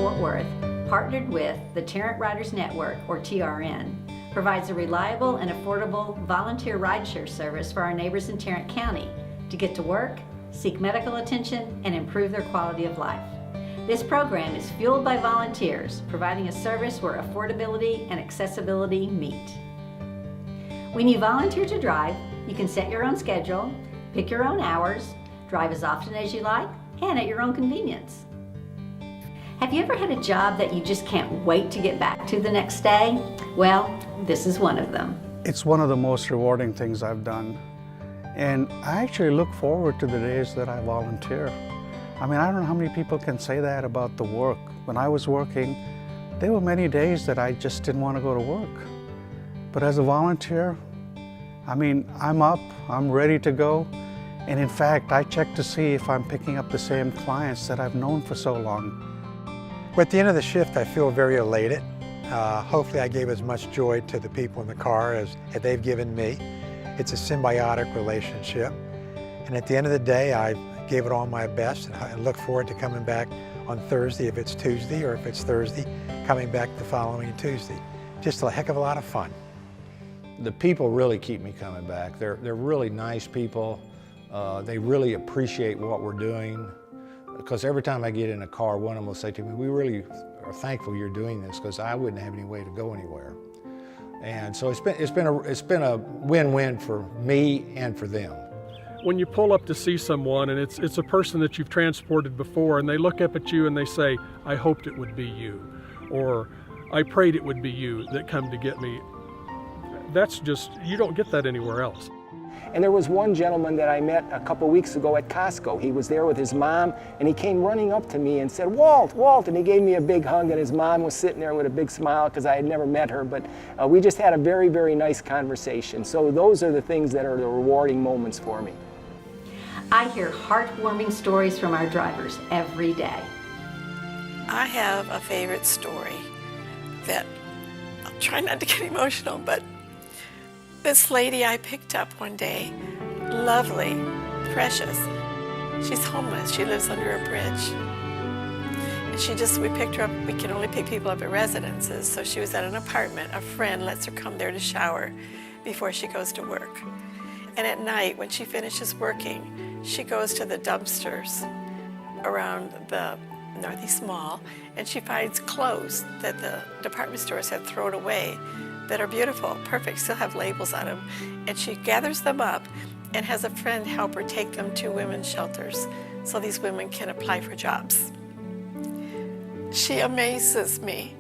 Fort Worth, partnered with the Tarrant Riders Network, or TRN, provides a reliable and affordable volunteer rideshare service for our neighbors in Tarrant County to get to work, seek medical attention, and improve their quality of life. This program is fueled by volunteers, providing a service where affordability and accessibility meet. When you volunteer to drive, you can set your own schedule, pick your own hours, drive as often as you like, and at your own convenience. Have you ever had a job that you just can't wait to get back to the next day? Well, this is one of them. It's one of the most rewarding things I've done. And I actually look forward to the days that I volunteer. I mean, I don't know how many people can say that about the work. When I was working, there were many days that I just didn't want to go to work. But as a volunteer, I mean, I'm up, I'm ready to go. And in fact, I check to see if I'm picking up the same clients that I've known for so long. At the end of the shift, I feel very elated. Hopefully I gave as much joy to the people in the car as they've given me. It's a symbiotic relationship. And at the end of the day, I gave it all my best, and I look forward to coming back on Thursday if it's Tuesday, or if it's Thursday, coming back the following Tuesday. Just a heck of a lot of fun. The people really keep me coming back. They're really nice people. They really appreciate what we're doing. Because every time I get in a car, one of them will say to me, "We really are thankful you're doing this, because I wouldn't have any way to go anywhere." And so it's been a win-win for me and for them. When you pull up to see someone and it's a person that you've transported before, and they look up at you and they say, "I hoped it would be you," or "I prayed it would be you that come to get me," that's just, you don't get that anywhere else. And there was one gentleman that I met a couple weeks ago at Costco. He was there with his mom, and he came running up to me and said, "Walt, Walt," and he gave me a big hug, and his mom was sitting there with a big smile because I had never met her, but we just had a very, very nice conversation. So those are the things that are the rewarding moments for me. I hear heartwarming stories from our drivers every day. I have a favorite story that, I'll try not to get emotional, but this lady I picked up one day, lovely, precious. She's homeless, she lives under a bridge. And we picked her up, we can only pick people up at residences, so she was at an apartment. A friend lets her come there to shower before she goes to work. And at night, when she finishes working, she goes to the dumpsters around the Northeast Mall, and she finds clothes that the department stores had thrown away that are beautiful, perfect, still have labels on them. And she gathers them up and has a friend help her take them to women's shelters so these women can apply for jobs. She amazes me.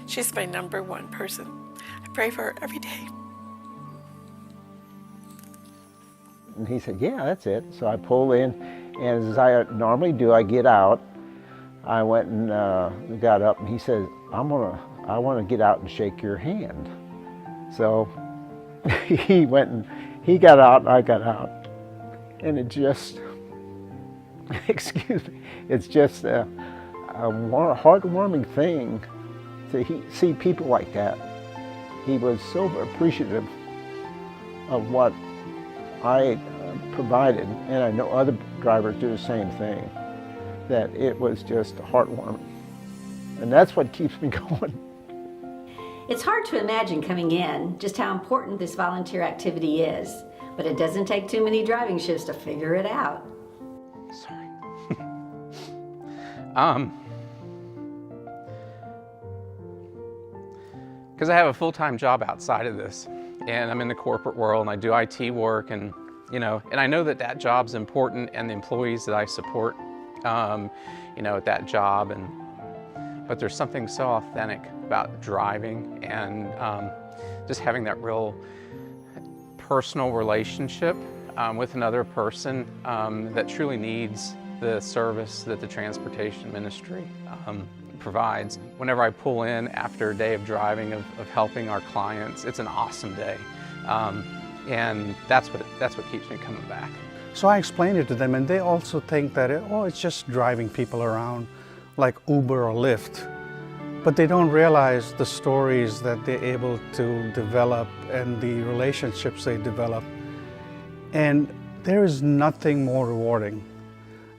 She's my #1 person. I pray for her every day. And he said, "Yeah, that's it." So I pulled in, and as I normally do, I get out. I went and got up, and he said, I want to get out and shake your hand. So he went and he got out, and I got out. And it just, excuse me, it's just a heartwarming thing to see people like that. He was so appreciative of what I provided, and I know other drivers do the same thing, that it was just heartwarming. And that's what keeps me going. It's hard to imagine coming in just how important this volunteer activity is, but it doesn't take too many driving shifts to figure it out. Sorry. Because I have a full-time job outside of this, and I'm in the corporate world, and I do IT work, and I know that job's important, and the employees that I support, at that job, but there's something so authentic about driving and just having that real personal relationship with another person that truly needs the service that the transportation ministry provides. Whenever I pull in after a day of driving, of helping our clients, it's an awesome day. And that's what keeps me coming back. So I explained it to them, and they also think that, it's just driving people around like Uber or Lyft. But they don't realize the stories that they're able to develop and the relationships they develop. And there is nothing more rewarding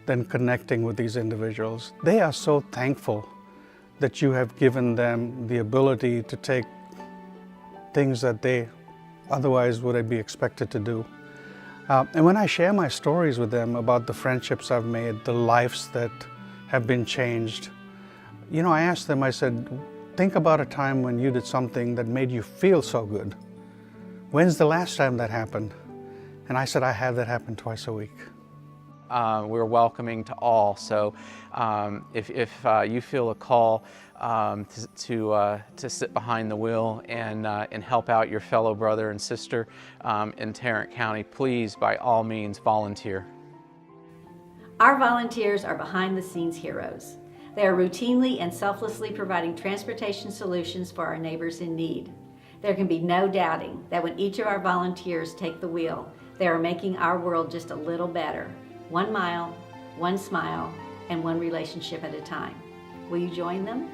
than connecting with these individuals. They are so thankful that you have given them the ability to take things that they otherwise would be expected to do. And when I share my stories with them about the friendships I've made, the lives that have been changed, you know, I asked them, I said, think about a time when you did something that made you feel so good. When's the last time that happened? And I said, I have that happen twice a week. We're welcoming to all, so if you feel a call to sit behind the wheel and help out your fellow brother and sister in Tarrant County, please, by all means, volunteer. Our volunteers are behind-the-scenes heroes. They are routinely and selflessly providing transportation solutions for our neighbors in need. There can be no doubting that when each of our volunteers take the wheel, they are making our world just a little better. 1 mile, 1 smile, and 1 relationship at a time. Will you join them?